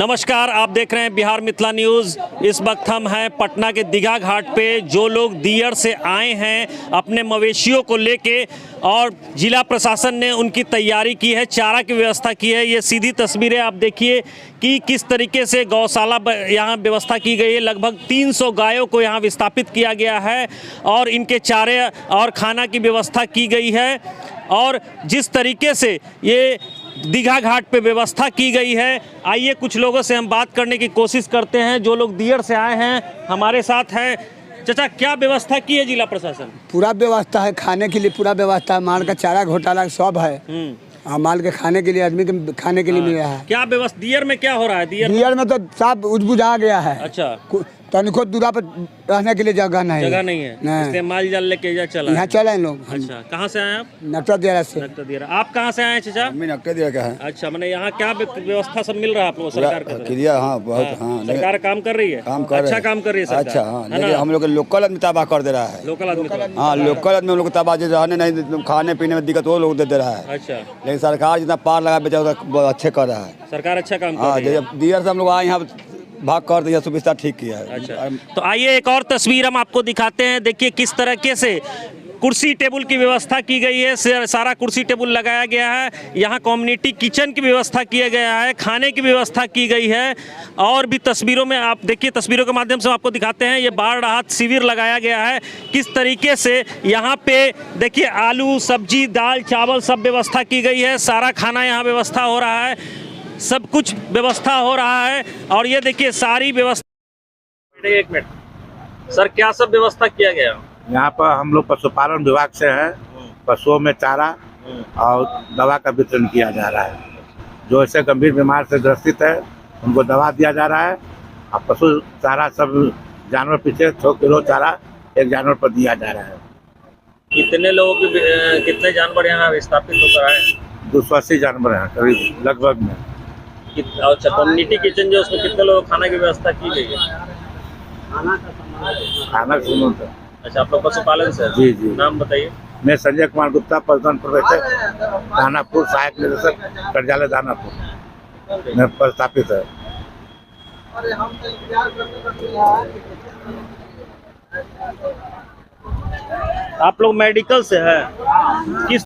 नमस्कार, आप देख रहे हैं बिहार मिथिला न्यूज़। इस वक्त हम हैं पटना के दीघा घाट पे। जो लोग दियर से आए हैं अपने मवेशियों को लेके, और जिला प्रशासन ने उनकी तैयारी की है, चारा की व्यवस्था की है। ये सीधी तस्वीरें आप देखिए कि किस तरीके से गौशाला यहाँ व्यवस्था की गई है। लगभग 300 गायों को यहाँ विस्थापित किया गया है और इनके चारे और खाना की व्यवस्था की गई है। और जिस तरीके से ये दीघा घाट पे व्यवस्था की गई है, आइए कुछ लोगों से हम बात करने की कोशिश करते हैं जो लोग दियर से आए हैं। हमारे साथ हैं चाचा, क्या व्यवस्था की है जिला प्रशासन? पूरा व्यवस्था है, खाने के लिए पूरा व्यवस्था है, माल का चारा घोटाला सब है। माल के खाने के लिए, आदमी के खाने के लिए मिल रहा है। क्या व्यवस्था दियर में क्या हो रहा है? दियर में तो सब उजबुझा गया है। अच्छा, तनिको दूरा पर रहने के लिए जगह नहीं है, इसलिए माल जाल लेके यहाँ चले लोग। अच्छा, कहाँ से आए आप? नकटा दिया से। आप कहाँ से आए हैं चाचा? नकटा दिया का है। अच्छा, मैंने यहाँ क्या व्यवस्था सब मिल रहा है आप लोग सरकार का? हाँ, बहुत। हाँ, सरकार काम कर रही है, अच्छा काम कर रही है सरकार। अच्छा, हाँ, लेकिन हम लोग लोकल आदमी तबाह कर दे रहा है। लोकल आदमी, हाँ, लोकल आदमी हम लोग तबाह रहने नहीं, खाने पीने में दिक्कत वो लोग दे रहा है। अच्छा, लेकिन सरकार जितना पार लगा बेचा अच्छे कर रहा है। सरकार अच्छा काम कर रही है। दियर से हम लोग आए यहाँ भाग कर दिया, सुविधा ठीक किया है। अच्छा, तो आइए एक और तस्वीर हम आपको दिखाते हैं। देखिए किस तरीके से कुर्सी टेबल की व्यवस्था की गई है। सारा कुर्सी टेबल लगाया गया है। यहाँ कम्युनिटी किचन की व्यवस्था किया गया है, खाने की व्यवस्था की गई है। और भी तस्वीरों में आप देखिए, तस्वीरों के माध्यम से हम आपको दिखाते हैं। ये बाढ़ राहत शिविर लगाया गया है। किस तरीके से यहाँ पे देखिए आलू, सब्जी, दाल, चावल सब व्यवस्था की गई है। सारा खाना यहाँ व्यवस्था हो रहा है, सब कुछ व्यवस्था हो रहा है। और ये देखिए सारी व्यवस्था। एक मिनट सर, क्या सब व्यवस्था किया गया? यहाँ पर हम लोग पशुपालन विभाग से हैं। पशुओं में चारा और दवा का वितरण किया जा रहा है। जो ऐसे गंभीर बीमार से ग्रसित है उनको दवा दिया जा रहा है। और पशु चारा सब जानवर पीछे 100 किलो चारा एक जानवर पर दिया जा रहा है। कितने लोगों की, कितने जानवर यहाँ विस्थापित होकर आए? 280 जानवर हैं करीब लगभग में। अच्छा, कम्युनिटी किचन जो, उसमें कितने लोग खाने की व्यवस्था की गई है? खाना सुनो तो। अच्छा, आप लोग पशुपालन से? जी जी। नाम बताइए। मैं संजय कुमार गुप्ता, प्रधान प्रोफेसर, दानापुर, सहायक निदेशक कार्यालय दानापुर में प्रस्थापित है। आप लोग मेडिकल से है? किस